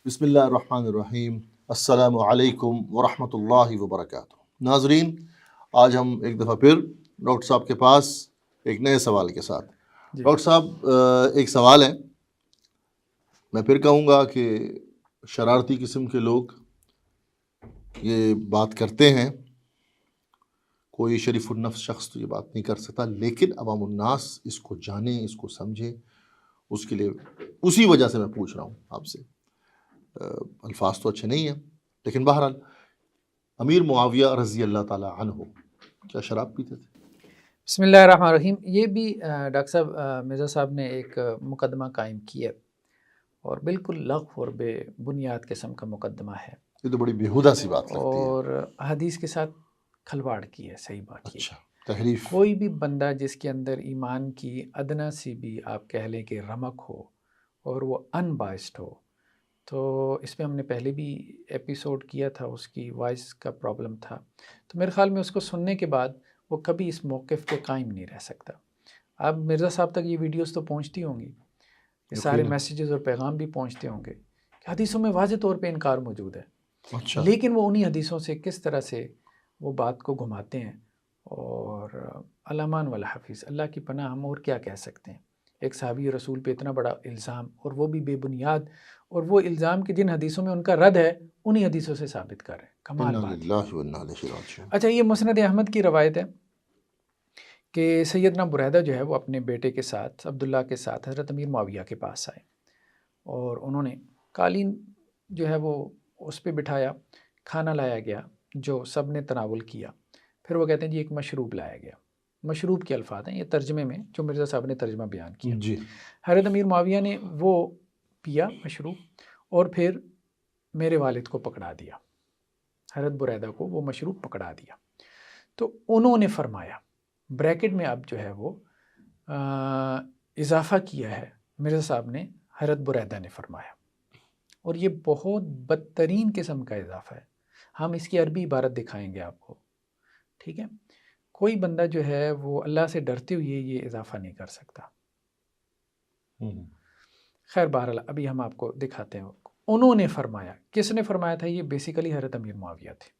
بسم اللہ الرحمن الرحیم۔ السلام علیکم ورحمۃ اللہ وبرکاتہ۔ ناظرین، آج ہم ایک دفعہ پھر ڈاکٹر صاحب کے پاس ایک نئے سوال کے ساتھ۔ ڈاکٹر صاحب، ایک سوال ہے، میں پھر کہوں گا کہ شرارتی قسم کے لوگ یہ بات کرتے ہیں، کوئی شریف النفس شخص تو یہ بات نہیں کر سکتا، لیکن عوام الناس اس کو جانیں، اس کو سمجھیں، اس کے لیے اسی وجہ سے میں پوچھ رہا ہوں آپ سے۔ الفاظ تو اچھے نہیں ہیں، لیکن بہرحال امیر معاویہ رضی اللہ تعالی عنہ کیا شراب پیتے تھے؟ بسم اللہ الرحمن الرحیم۔ یہ بھی ڈاکٹر صاحب مرزا صاحب نے ایک مقدمہ قائم کیا اور بالکل لغو اور بے بنیاد قسم کا مقدمہ ہے، یہ تو بڑی بیہودہ سی بات لگتی ہے، اور حدیث کے ساتھ کھلواڑ کی ہے۔ صحیح بات یہ اچھا، تحریف۔ کوئی بھی بندہ جس کے اندر ایمان کی ادنا سی بھی آپ کہہ لیں کہ رمق ہو اور وہ ان بائسڈ ہو، تو اس پہ ہم نے پہلے بھی ایپیسوڈ کیا تھا، اس کی وائس کا پرابلم تھا، تو میرے خیال میں اس کو سننے کے بعد وہ کبھی اس موقف کے قائم نہیں رہ سکتا۔ اب مرزا صاحب تک یہ ویڈیوز تو پہنچتی ہوں گی، یہ سارے میسیجز اور پیغام بھی پہنچتے ہوں گے کہ حدیثوں میں واضح طور پہ انکار موجود ہے، اچھا، لیکن وہ انہی حدیثوں سے کس طرح سے وہ بات کو گھماتے ہیں، اور علامان والحفیظ، اللہ کی پناہ، ہم اور کیا کہہ سکتے ہیں۔ ایک صحابی رسول پہ اتنا بڑا الزام، اور وہ بھی بے بنیاد، اور وہ الزام کہ جن حدیثوں میں ان کا رد ہے انہی حدیثوں سے ثابت کر رہے ہیں۔ کمال انا بات ہے۔ للہ وانا الیہ راجعون۔ اچھا، یہ مسند احمد کی روایت ہے کہ سیدنا بریدہ جو ہے وہ اپنے بیٹے کے ساتھ، عبداللہ کے ساتھ، حضرت امیر معاویہ کے پاس آئے، اور انہوں نے قالین جو ہے وہ اس پہ بٹھایا، کھانا لایا گیا جو سب نے تناول کیا، پھر وہ کہتے ہیں جی ایک مشروب لایا گیا۔ مشروب کے الفاظ ہیں یہ ترجمے میں جو مرزا صاحب نے ترجمہ بیان کیا۔ جی، حضرت امیر معاویہ نے وہ پیا مشروب، اور پھر میرے والد کو پکڑا دیا، حضرت بریدہ کو وہ مشروب پکڑا دیا، تو انہوں نے فرمایا، بریکٹ میں اب جو ہے وہ اضافہ کیا ہے مرزا صاحب نے، حضرت بریدہ نے فرمایا، اور یہ بہت بدترین قسم کا اضافہ ہے، ہم اس کی عربی عبارت دکھائیں گے آپ کو، ٹھیک ہے؟ کوئی بندہ جو ہے وہ اللہ سے ڈرتے ہوئے یہ اضافہ نہیں کر سکتا۔ خیر بہرحال ابھی ہم آپ کو دکھاتے ہیں۔ انہوں نے فرمایا، کس نے فرمایا تھا؟ یہ بیسیکلی حضرت امیر معاویہ تھے،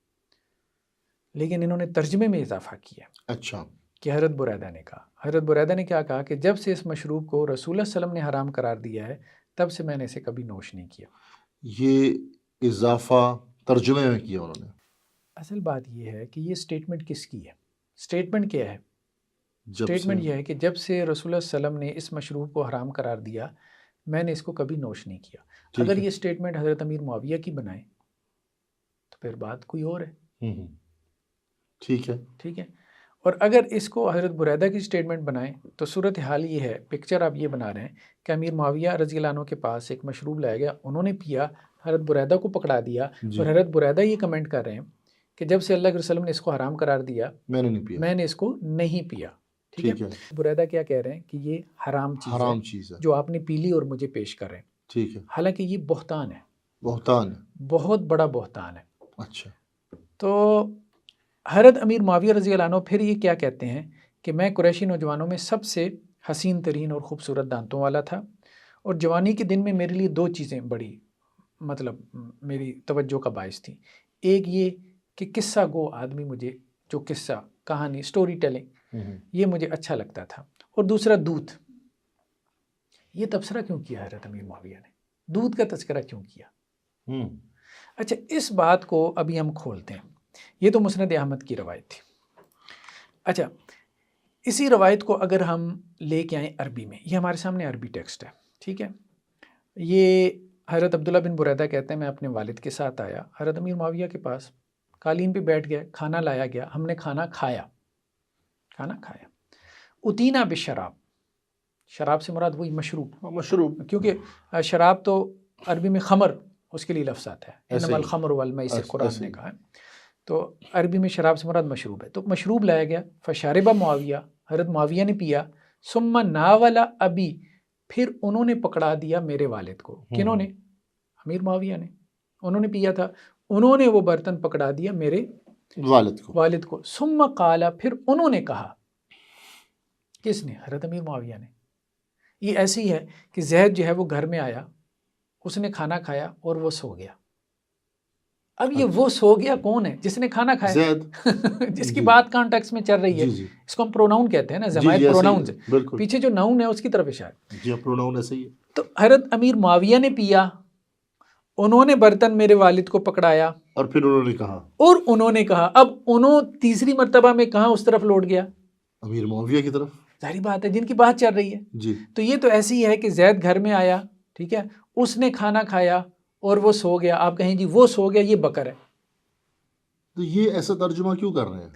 لیکن انہوں نے ترجمے میں اضافہ کیا اچھا، کہ حضرت بریدہ نے کہا۔ حضرت بریدہ نے کیا کہا کہ جب سے اس مشروب کو رسول اللہ صلی اللہ علیہ وسلم نے حرام قرار دیا ہے، تب سے میں نے اسے کبھی نوش نہیں کیا۔ یہ اضافہ ترجمے میں کیا انہوں نے۔ اصل بات یہ ہے کہ یہ سٹیٹمنٹ کس کی ہے؟ سٹیٹمنٹ کیا ہے؟ جب سٹیٹمنٹ سے یہ ہے کہ جب سے رسول اللہ صلی اللہ علیہ وسلم نے اس مشروب کو حرام قرار دیا، میں نے اس کو کبھی نوش نہیں کیا۔ ٹھیک اگر ہے، یہ سٹیٹمنٹ حضرت امیر معاویہ کی بنائے تو پھر بات کوئی اور ہے، ٹھیک ہے، ٹھیک ہے؟ اور اگر اس کو حضرت بریدہ کی سٹیٹمنٹ بنائیں تو صورت حال یہ ہے، پکچر آپ یہ بنا رہے ہیں کہ امیر معاویہ رضی اللہ عنہ کے پاس ایک مشروب لایا گیا، انہوں نے پیا، حضرت بریدہ کو پکڑا دیا، جی، اور حضرت بریدہ یہ کمنٹ کر رہے ہیں کہ جب سے اللہ کے رسول نے اس کو حرام قرار دیا، میں نے نہیں پیا۔ میں نے اس کو نہیں پیا، ٹھیک ٹھیک ہے؟ ہے، بریدہ کیا کہہ رہے ہیں کہ یہ حرام چیز ہے حرام چیز ہے، جو آپ نے پی لی اور مجھے پیش کر رہے ہیں، ٹھیک ہے، حالانکہ یہ بہتان ہے، بہتان ہے، بہت بڑا بہتان ہے۔ اچھا، تو حضرت امیر معاویہ رضی اللہ عنہ پھر یہ کیا کہتے ہیں کہ میں قریشی نوجوانوں میں سب سے حسین ترین اور خوبصورت دانتوں والا تھا، اور جوانی کے دن میں میرے لیے دو چیزیں بڑی میری توجہ کا باعث تھی۔ ایک یہ کہ قصہ گو آدمی، مجھے جو قصہ، کہانی، سٹوری ٹیلنگ، یہ مجھے اچھا لگتا تھا، اور دوسرا دودھ۔ یہ تبصرہ کیوں کیا حضرت امیر معاویہ نے؟ دودھ کا تذکرہ کیوں کیا؟ اچھا، اس بات کو ابھی ہم کھولتے ہیں۔ یہ تو مسند احمد کی روایت تھی۔ اچھا، اسی روایت کو اگر ہم لے کے آئیں عربی میں، یہ ہمارے سامنے عربی ٹیکسٹ ہے، ٹھیک ہے؟ یہ حضرت عبداللہ بن بریدہ کہتے ہیں میں اپنے والد کے ساتھ آیا حضرت امیر معاویہ کے پاس، قالین پہ بیٹھ گئے، کھانا لایا گیا، ہم نے کھانا کھایا، اتینا بالشراب، شراب سے مراد وہی مشروب، کیونکہ شراب تو عربی میں خمر اس کے لیے لفظ آتا ہے، ایسے انما ہی، الخمر والمیسر قرآن نے ہی۔ کہا ہے، تو عربی میں شراب سے مراد مشروب ہے، تو مشروب لایا گیا، فشاربہ معاویہ، حضرت معاویہ نے پیا، ثم ناول ابی، پھر انہوں نے پکڑا دیا میرے والد کو۔ کنہوں نے؟ امیر معاویہ نے، انہوں نے پیا تھا، انہوں نے وہ برتن پکڑا دیا میرے والد کو۔ ثم قال، پھر انہوں نے کہا، کس نے؟ حضرت امیر معاویہ نے۔ یہ ایسی ہے کہ زید جو ہے وہ گھر میں آیا اس نے کھانا کھایا اور وہ سو گیا. اب یہ وہ سو گیا کون ہے؟ جس نے کھانا کھایا، زید، جس کی بات کانٹیکس میں چل رہی ہے. اس کو ہم پروناؤن کہتے ہیں نا، زمائد پروناؤن سے پیچھے جو ناؤن ہے اس کی طرف اشارہ. جی پروناؤن ایسے ہی ہے. تو حضرت امیر معاویہ نے پیا، انہوں نے برتن میرے والد کو پکڑایا اور پھر انہوں نے کہا، اب انہوں تیسری مرتبہ میں کہاں اس طرف لوٹ گیا؟ امیر معاویہ کی طرف. ظاہری بات ہے جن کی بات چل رہی ہے. جی تو یہ تو ایسی ہی ہے کہ زید گھر میں آیا، ٹھیک ہے، اس نے کھانا کھایا اور وہ سو گیا. آپ کہیں جی وہ سو گیا، یہ بکر ہے. تو یہ ایسا ترجمہ کیوں کر رہے ہیں؟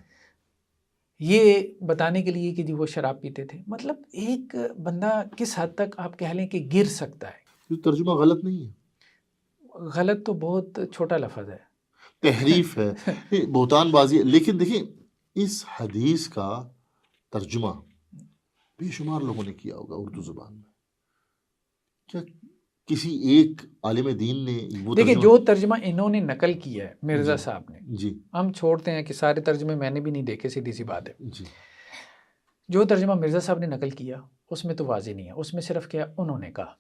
یہ بتانے کے لیے کہ جی وہ شراب پیتے تھے. مطلب ایک بندہ کس حد تک آپ کہہ لیں کہ گر سکتا ہے. یہ ترجمہ غلط نہیں ہے. غلط تو بہت چھوٹا لفظ ہے، تحریف ہے، بہتان بازی ہے. لیکن دیکھیں اس حدیث کا ترجمہ بے شمار لوگوں نے کیا ہوگا اردو زبان میں. کیا کسی ایک عالم دین نے وہ دیکھیں جو ترجمہ انہوں نے نقل کیا ہے مرزا صاحب نے، جی ہم چھوڑتے ہیں کہ سارے ترجمے میں نے بھی نہیں دیکھے، سیدھی سی بات ہے. جی جو ترجمہ مرزا صاحب نے نقل کیا اس میں تو واضح نہیں ہے. اس میں صرف کیا انہوں نے کہا.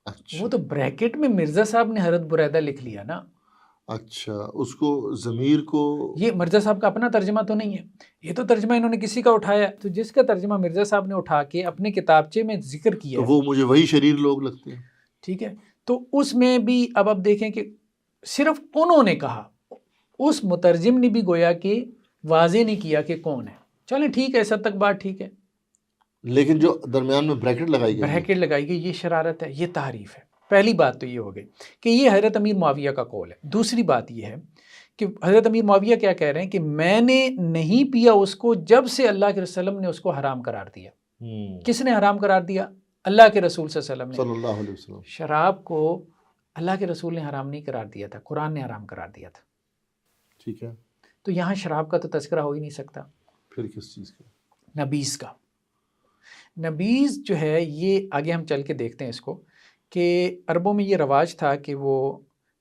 اچھا وہ تو بریکٹ میں مرزا صاحب نے حضرت بریدہ لکھ لیا نا. اچھا اس کو ضمیر کو، یہ مرزا صاحب کا اپنا ترجمہ تو نہیں ہے، یہ تو ترجمہ انہوں نے کسی کا اٹھایا. تو جس کا ترجمہ مرزا صاحب نے اٹھا کے اپنے کتابچے میں ذکر کیا تو ہے، وہ مجھے وہی شریر لوگ لگتے ہیں. ٹھیک ہے، تو اس میں بھی اب آپ دیکھیں کہ صرف انہوں نے کہا، اس مترجم نے بھی گویا کہ واضح نہیں کیا کہ کون ہے. چلیں ٹھیک ہے، اس حد تک بات ٹھیک ہے. لیکن جو درمیان میں بریکٹ لگائی گئی، بریکٹ لگائی گئی، یہ شرارت ہے، یہ تحریف ہے. پہلی بات تو یہ ہو گئی کہ یہ حضرت امیر معاویہ کا قول ہے. دوسری بات یہ ہے کہ حضرت امیر معاویہ کیا کہہ رہے ہیں کہ میں نے نہیں پیا اس کو جب سے اللہ کے وسلم نے اس کو حرام قرار دیا. کس نے حرام قرار دیا؟ اللہ کے رسول صلی اللہ صلی علیہ اللہ علیہ وسلم. وسلم. شراب کو اللہ کے رسول نے حرام نہیں قرار دیا تھا، قرآن نے حرام قرار دیا تھا. ٹھیک ہے، تو یہاں شراب کا تو تذکرہ ہو ہی نہیں سکتا. پھر کس چیز کا؟ نبیذ کا. نبیذ جو ہے یہ آگے ہم چل کے دیکھتے ہیں اس کو، کہ عربوں میں یہ رواج تھا کہ وہ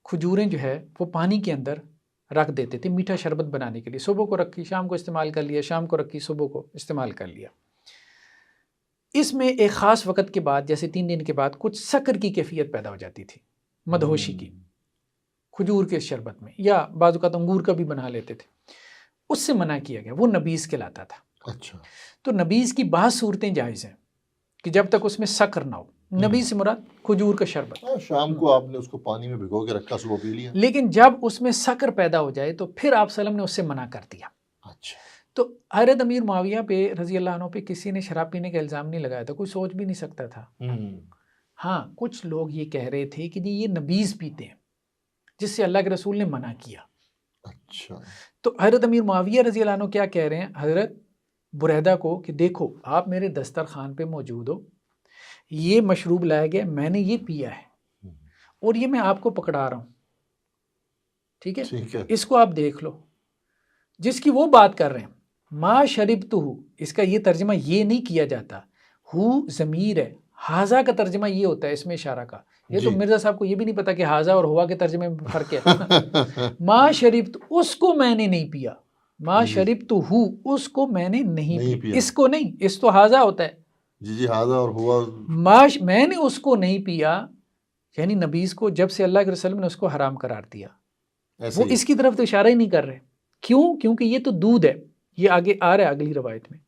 کھجوریں جو ہے وہ پانی کے اندر رکھ دیتے تھے میٹھا شربت بنانے کے لیے. صبح کو رکھی، شام کو استعمال کر لیا، شام کو رکھی، صبح کو استعمال کر لیا. اس میں ایک خاص وقت کے بعد، جیسے 3 دن کے بعد، کچھ سکر کی کیفیت پیدا ہو جاتی تھی، مدہوشی کی، کھجور کے شربت میں، یا بعض اوقات انگور کا بھی بنا لیتے تھے. اس سے منع کیا گیا، وہ نبیذ کہلاتا تھا. اچھا تو نبیذ کی بعض صورتیں جائز ہیں کہ جب تک اس میں سکر نہ ہو. نبیذ سے مراد کھجور کا شربت. شام کو آپ نے اس کو پانی میں بھگو کے رکھا، صبح پی لیا. لیکن جب اس میں سکر پیدا ہو جائے تو پھر آپ صلی اللہ علیہ وسلم نے اس سے منع کر دیا. اچھا تو حضرت امیر معاویہ پہ رضی اللہ عنہ پہ کسی نے شراب پینے کا الزام نہیں لگایا تھا، کوئی سوچ بھی نہیں سکتا تھا. ہاں کچھ لوگ یہ کہہ رہے تھے کہ یہ نبیذ پیتے ہیں جس سے اللہ کے رسول نے منع کیا. اچھا تو حضرت امیر معاویہ رضی اللہ عنہ کیا کہہ رہے ہیں حضرت بریدہ کو کہ دیکھو آپ میرے دسترخوان پہ موجود ہو، یہ مشروب لایا گیا، میں نے یہ پیا ہے اور یہ میں آپ کو پکڑا رہا ہوں، ٹھیک ہے، اس کو آپ دیکھ لو. جس کی وہ بات کر رہے ہیں ما شربتہ، اس کا یہ ترجمہ یہ نہیں کیا جاتا. ہو ضمیر ہے، حاضہ کا ترجمہ یہ ہوتا ہے اس میں اشارہ کا. یہ تو مرزا صاحب کو یہ بھی نہیں پتا کہ حاضہ اور ہوا کے ترجمے میں فرق ہے. ما شربت، اس کو میں نے نہیں پیا. ما شربتہ، اس کو میں نے نہیں پیا. اس کو نہیں، اس تو حاضہ ہوتا ہے. جی حاضہ اور ہوا. میں نے اس کو نہیں پیا، یعنی نبیذ کو جب سے اللہ کے رسول نے اس کو حرام قرار دیا. وہ اس کی طرف تو اشارہ ہی نہیں کر رہے. کیوں؟ کیونکہ یہ تو دودھ ہے. یہ آگے آ رہا ہے اگلی روایت میں.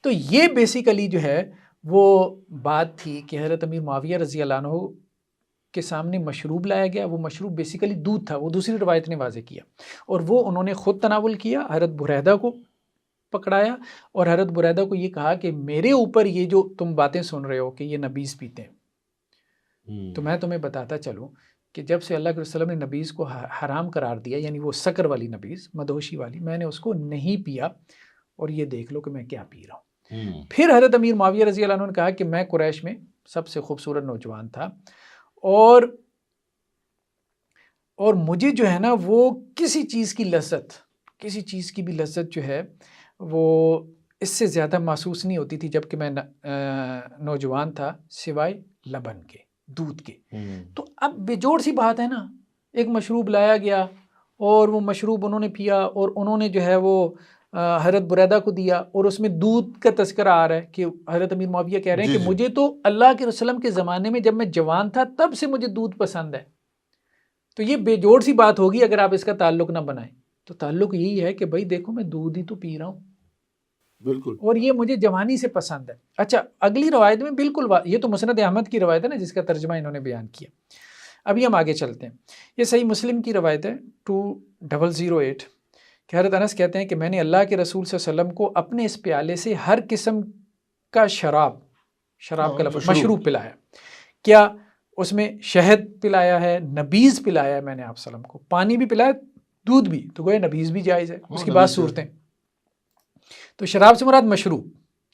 تو یہ بیسیکلی جو ہے وہ بات تھی کہ حضرت امیر معاویہ رضی اللہ عنہ کے سامنے مشروب لایا گیا. وہ مشروب بیسیکلی دودھ تھا، وہ دوسری روایت نے واضح کیا، اور وہ انہوں نے خود تناول کیا. حضرت بریدہ کو پکڑایا اور حضرت بریدہ کو یہ کہا کہ میرے اوپر یہ جو تم باتیں سن رہے ہو کہ یہ نبیذ پیتے ہیں، تو میں تمہیں بتاتا چلوں کہ جب سے اللہ کے وسلم نے نبیذ کو حرام قرار دیا، یعنی وہ سکر والی نبیذ، مدہوشی والی، میں نے اس کو نہیں پیا، اور یہ دیکھ لو کہ میں کیا پی رہا ہوں. پھر حضرت امیر معاویہ رضی اللہ عنہ نے کہا کہ میں قریش میں سب سے خوبصورت نوجوان تھا، اور مجھے جو ہے نا وہ کسی چیز کی بھی لذت جو ہے وہ اس سے زیادہ محسوس نہیں ہوتی تھی جب کہ میں نوجوان تھا، سوائے لبن کے، دودھ کے. تو اب بےجوڑ سی بات ہے نا، ایک مشروب لایا گیا اور وہ مشروب انہوں نے پیا اور انہوں نے جو ہے وہ حضرت بریدہ کو دیا اور اس میں دودھ کا تذکرہ آ رہا ہے کہ حضرت امیر معاویہ کہہ رہے ہیں کہ مجھے تو اللہ کے وسلم کے زمانے میں جب میں جوان تھا تب سے مجھے دودھ پسند ہے. تو یہ بے جوڑ سی بات ہوگی اگر آپ اس کا تعلق نہ بنائیں. تو تعلق یہی ہے کہ بھائی دیکھو میں دودھ ہی تو پی رہا ہوں بالکل، اور یہ مجھے جوانی سے پسند ہے. اچھا اگلی روایت میں بالکل یہ تو مسند احمد کی روایت ہے نا جس کا ترجمہ انہوں نے بیان کیا. ابھی ہم آگے چلتے ہیں. یہ صحیح مسلم کی روایت ہے 2008 کہ حضرت انس کہتے ہیں کہ میں نے اللہ کے رسول صلی اللہ علیہ وسلم کو اپنے اس پیالے سے ہر قسم کا شراب کا لفظ مشروب پلایا. کیا اس میں شہد پلایا ہے، نبیذ پلایا ہے میں نے آپ صلی اللہ علیہ وسلم کو، پانی بھی پلایا، دودھ بھی، تو گویا نبیذ بھی جائز ہے. اس کی بعض صورتیں. تو شراب سے مراد مشروب،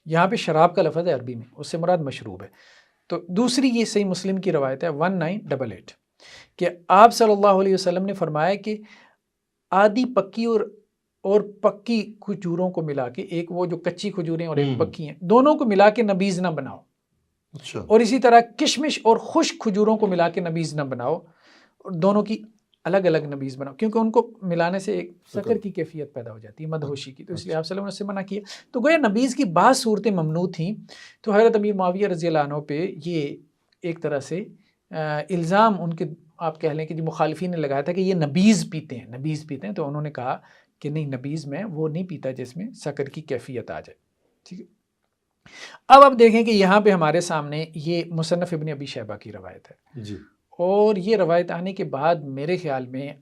یہاں پہ شراب کا لفظ ہے عربی میں، اس سے مراد مشروب ہے. تو دوسری یہ صحیح مسلم کی روایت ہے 1988 کہ آپ صلی اللہ علیہ وسلم نے فرمایا کہ آدھی پکی اور پکی کھجوروں کو ملا کے، ایک وہ جو کچی کھجوریں اور ایک پکی ہیں، دونوں کو ملا کے نبیذ نہ بناؤ. اچھا. اور اسی طرح کشمش اور خشک کھجوروں کو ملا کے نبیذ نہ بناؤ، اور دونوں کی الگ الگ نبیذ بناؤ، کیونکہ ان کو ملانے سے ایک شکر کی کیفیت پیدا ہو جاتی ہے، مدہوشی کی. تو اس لیے آپ صلی اللہ علیہ وسلم نے اس سے منع کیا. تو گویا نبیذ کی بعض صورتیں ممنوع تھیں. تو حضرت امیر معاویہ رضی اللہ عنہ پہ یہ ایک طرح سے الزام ان کے آپ کہہ لیں کہ مخالفین نے لگایا تھا کہ یہ نبیذ پیتے ہیں. تو انہوں نے کہا کہ نہیں، نبیذ میں وہ نہیں پیتا جس میں سکر کی کیفیت آ جائے. ٹھیک ہے. اب آپ دیکھیں کہ یہاں پہ ہمارے سامنے یہ مصنف ابن ابی شیبہ کی روایت ہے جی. اور یہ روایت آنے کے بعد میرے خیال میں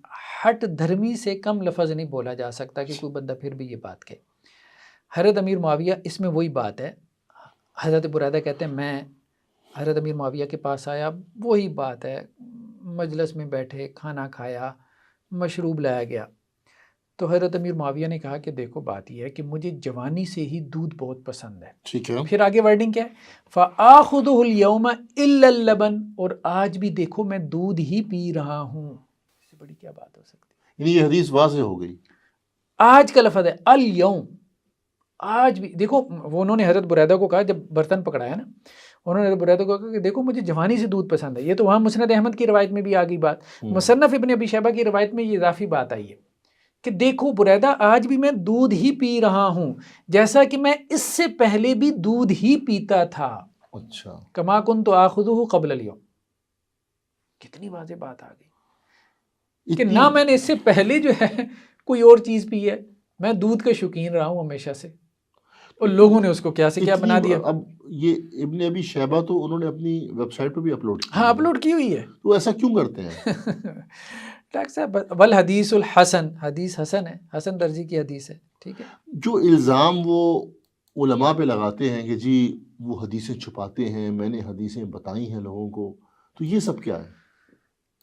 ہٹ دھرمی سے کم لفظ نہیں بولا جا سکتا کہ کوئی بندہ پھر بھی یہ بات کہے. حضرت امیر معاویہ اس میں وہی بات ہے. حضرت بریدہ کہتے ہیں میں حضرت امیر معاویہ کے پاس آیا، وہی بات ہے، مجلس میں بیٹھے، کھانا کھایا، مشروب لایا گیا. تو حضرت امیر معاویہ نے کہا کہ دیکھو بات یہ ہے کہ مجھے جوانی سے ہی دودھ بہت پسند ہے. ٹھیک ہے. پھر آگے ورڈنگ کیا ہے؟ فَآخُذُهُ الْيَوْمَ إِلَّا اللَّبَنَ، اور آج بھی دیکھو میں دودھ ہی پی رہا ہوں. اس سے بڑی کیا بات ہو سکتی ہے؟ یعنی یہ حدیث واضح ہو گئی. آج کا لفظ ہے اليوم، آج بھی دیکھو. وہ انہوں نے حضرت بریدہ کو کہا جب برتن پکڑایا نا، انہوں نے حضرت بریدہ کو کہا کہ دیکھو مجھے جوانی سے دودھ پسند ہے. یہ تو وہاں مسند احمد کی روایت میں بھی آ گئی بات. مصنف ابن ابی شیبہ کی روایت میں یہ اضافی بات آئی ہے کہ دیکھو بریدہ آج بھی میں دودھ ہی پی رہا ہوں جیسا کہ میں اس سے پہلے بھی دودھ ہی پیتا تھا. اچھا. کما کنت آخذہ قبل اليوم. کتنی واضح بات آ گئی کہ نہ میں نے اس سے پہلے جو ہے کوئی اور چیز پی ہے، میں دودھ کا شوقین رہا ہوں ہمیشہ سے، اور لوگوں نے اس کو کیا سے کیا بنا دیا. اب یہ ابن ابی شیبہ تو انہوں نے اپنی ویب سائٹ پہ بھی اپلوڈ کیا. ہاں اپلوڈ کی ہوئی ہے. تو ایسا کیوں کرتے ہیں؟ ڈاکٹر صاحب والحدیث الحسن، حدیث حسن ہے، حسن درجی کی حدیث ہے. ٹھیک ہے. جو الزام وہ علماء پہ لگاتے ہیں کہ جی وہ حدیثیں چھپاتے ہیں، میں نے حدیثیں بتائی ہیں لوگوں کو، تو یہ سب کیا ہے؟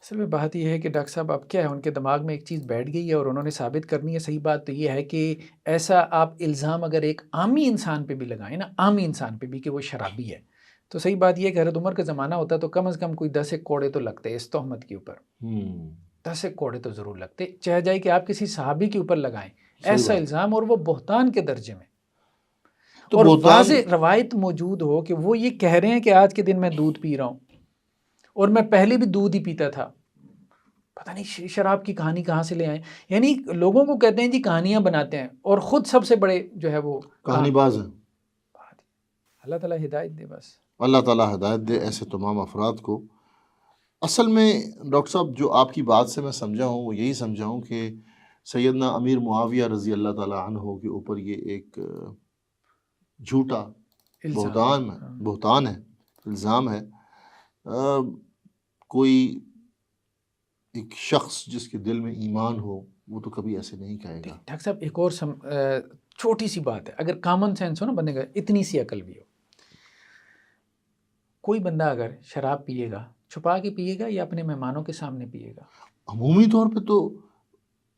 اصل میں بات یہ ہے کہ ڈاکٹر صاحب اب کیا ہے، ان کے دماغ میں ایک چیز بیٹھ گئی ہے اور انہوں نے ثابت کرنی ہے. صحیح بات تو یہ ہے کہ ایسا آپ الزام اگر ایک عامی انسان پہ بھی لگائیں نا، عامی انسان پہ بھی کہ وہ شرابی ہے، تو صحیح بات یہ ہے کہ حضرت عمر کا زمانہ ہوتا تو کم از کم کوئی 10 کوڑے تو لگتے اس تہمت کے اوپر. 10 کوڑے تو ضرور لگتے، چاہے جائے کہ آپ کسی صحابی کے اوپر لگائیں ایسا الزام، اور وہ بہتان کے درجے میں، اور واضح روایت موجود ہو کہ وہ یہ کہہ رہے ہیں کہ آج کے دن میں دودھ پی رہا ہوں اور میں پہلے بھی دودھ ہی پیتا تھا. پتہ نہیں شراب کی کہانی کہاں سے لے آئے. یعنی لوگوں کو کہتے ہیں جی کہانیاں بناتے ہیں اور خود سب سے بڑے جو ہے وہ کہانی باز ہیں. اللہ تعالیٰ ہدایت دے. بس اللہ تعالیٰ ہدایت دے ایسے تمام افراد کو. اصل میں ڈاکٹر صاحب جو آپ کی بات سے میں سمجھا ہوں وہ یہی سمجھا ہوں کہ سیدنا امیر معاویہ رضی اللہ تعالیٰ عنہ کے اوپر یہ ایک جھوٹا بہتان ہے، الزام ہے. کوئی ایک شخص جس کے دل میں ایمان ہو وہ تو کبھی ایسے نہیں کہے گا. ڈاکٹر صاحب ایک اور چھوٹی سی بات ہے، اگر کامن سینس ہو نا بندے کا، اتنی سی عقل بھی ہو، کوئی بندہ اگر شراب پیے گا چھپا کے پیے گا یا اپنے مہمانوں کے سامنے پیے گا؟ عمومی طور پہ تو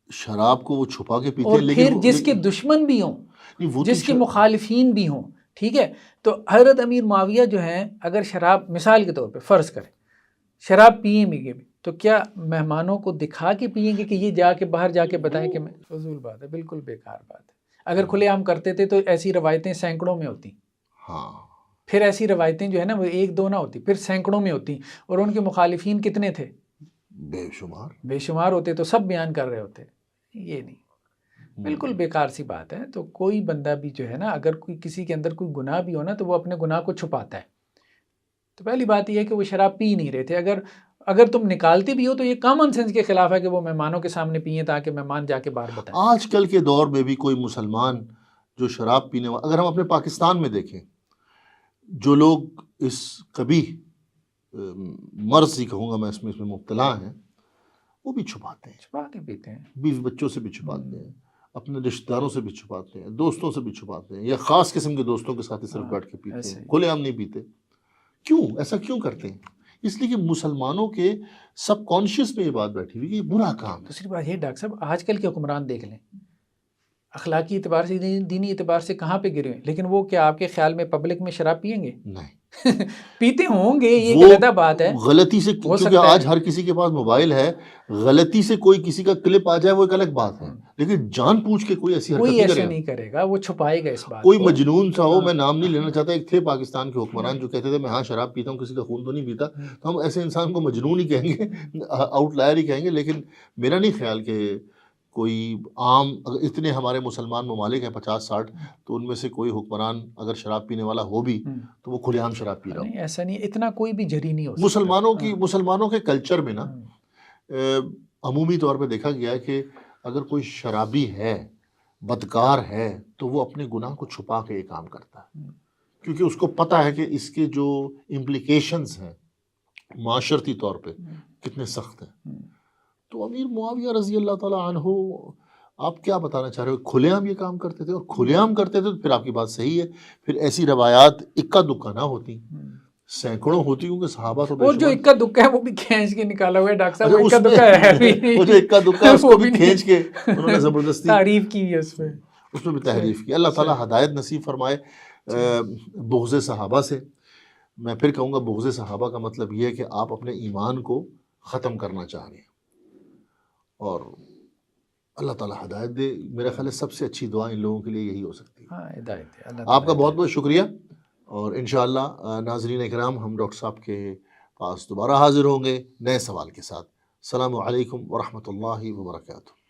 شراب کو وہ چھپا کے پیتے ہیں، اور پھر جس کے دشمن بھی ہوں، جس کے مخالفین بھی ہوں، ٹھیک ہے. تو حضرت امیر معاویہ جو ہیں اگر شراب مثال کے طور پہ فرض کریں شراب پیئیں بھی تو کیا مہمانوں کو دکھا کے پئیں گے کہ یہ جا کے باہر جا کے بتائیں کہ میں؟ فضول بات ہے، بالکل بیکار بات ہے. اگر کھلے عام کرتے تھے تو ایسی روایتیں سینکڑوں میں ہوتی. ہاں پھر ایسی روایتیں جو ہے نا وہ 1-2 نہ ہوتی، پھر سینکڑوں میں ہوتی، اور ان کے مخالفین کتنے تھے؟ بے شمار ہوتے، تو سب بیان کر رہے ہوتے. یہ نہیں. بالکل بیکار سی بات ہے. تو کوئی بندہ بھی جو ہے نا اگر کوئی کسی کے اندر کوئی گناہ بھی ہو نا تو وہ اپنے گناہ کو چھپاتا ہے. تو پہلی بات یہ ہے کہ وہ شراب پی نہیں رہے تھے. اگر تم نکالتے بھی ہو تو یہ کامن سینس کے خلاف ہے کہ وہ مہمانوں کے سامنے پئیں تاکہ مہمان جا کے باہر بتائیں. آج کل کے دور میں بھی کوئی مسلمان جو شراب پینے والا، اگر ہم اپنے پاکستان میں دیکھیں، جو لوگ اس قبیح مرض ہی کہوں گا میں، اس میں مبتلا ہیں، وہ بھی چھپاتے ہیں، چھپا کے پیتے ہیں. بیوی بچوں سے بھی چھپاتے ہیں، اپنے رشتہ داروں سے بھی چھپاتے ہیں، دوستوں سے بھی چھپاتے ہیں، یا خاص قسم کے دوستوں کے ساتھ ہی صرف بیٹھ کے پیتے ایسے ہیں، ہی. کھلے عام نہیں پیتے. کیوں ایسا کیوں کرتے ہیں؟ اس لیے کہ مسلمانوں کے سب کانشیس میں یہ بات بیٹھی ہوئی کہ یہ برا کام ہے. دوسری بات یہ ڈاکٹر صاحب، آج کل کے حکمران دیکھ لیں، اخلاقی اعتبار سے دینی اعتبار سے کہاں پہ گرے ہیں، لیکن وہ کیا آپ کے خیال میں پبلک میں شراب پئیں گے؟ نہیں، پیتے ہوں گے، یہ وہ علیحدہ بات ہے. غلطی سے، ہو کیونکہ سکتا ہے. آج ہر کسی کے پاس موبائل ہے، غلطی سے کوئی کسی کا کلپ آ جائے وہ ایک الگ بات ہے، لیکن جان پوچھ کے کوئی ایسی حرکت کوئی نہیں ایسا کرے گا. نہیں کرے گا، وہ چھپائے گا اس بات کوئی کو. مجنون سا ہو، میں نام نہیں لینا چاہتا، ایک تھے پاکستان کے حکمران جو کہتے تھے میں ہاں شراب پیتا ہوں، کسی کا خون تو نہیں پیتا، تو ہم ایسے انسان کو مجنون ہی کہیں گے، آؤٹ لائر ہی کہیں گے. لیکن میرا نہیں خیال کہ کوئی عام، اگر اتنے ہمارے مسلمان ممالک ہیں 50-60، تو ان میں سے کوئی حکمران اگر شراب پینے والا ہو بھی تو وہ کھلے عام شراب پی رہا ہو. نہیں، ایسا نہیں، اتنا کوئی بھی جری نہیں ہو سکتا. مسلمانوں کے کلچر میں نا عمومی طور پہ دیکھا گیا ہے کہ اگر کوئی شرابی ہے، بدکار ہے، تو وہ اپنے گناہ کو چھپا کے یہ کام کرتا ہے، کیونکہ اس کو پتہ ہے کہ اس کے جو امپلیکیشنز ہیں معاشرتی طور پہ کتنے سخت ہیں. تو امیر معاویہ رضی اللہ تعالیٰ عنہ، آپ کیا بتانا چاہ رہے ہو؟ کھلے عام یہ کام کرتے تھے، اور کھلے عام کرتے تھے تو پھر آپ کی بات صحیح ہے، پھر ایسی روایات اکا دکا نہ ہوتی، سینکڑوں ہوتی، کیونکہ صحابہ تو بے وہ شمار. جو اکا دکا ہے وہ بھی کھینچ کے نکالا ہوا ہے ڈاکٹر صاحب. اچھا، وہ اس اکا میں دکا ہے بھی، وہ جو اکا دکا ہے اس کو بھی کھینچ کے انہوں نے زبردستی تعریف کی ہے اس میں. اس میں بھی تحریف کی. اللہ تعالیٰ ہدایت نصیب فرمائے بغض صحابہ سے. میں پھر کہوں گا بغض صحابہ کا مطلب یہ ہے کہ آپ اپنے ایمان کو ختم کرنا چاہ رہے ہیں، اور اللہ تعالیٰ ہدایت دے. میرا خیال ہے سب سے اچھی دعا ان لوگوں کے لیے یہی ہو سکتی ہے. ہاں، ہدایت ہے. آپ کا بہت بہت شکریہ، اور انشاءاللہ ناظرین اکرام، ہم ڈاکٹر صاحب کے پاس دوبارہ حاضر ہوں گے نئے سوال کے ساتھ. السلام علیکم ورحمۃ اللہ وبرکاتہ.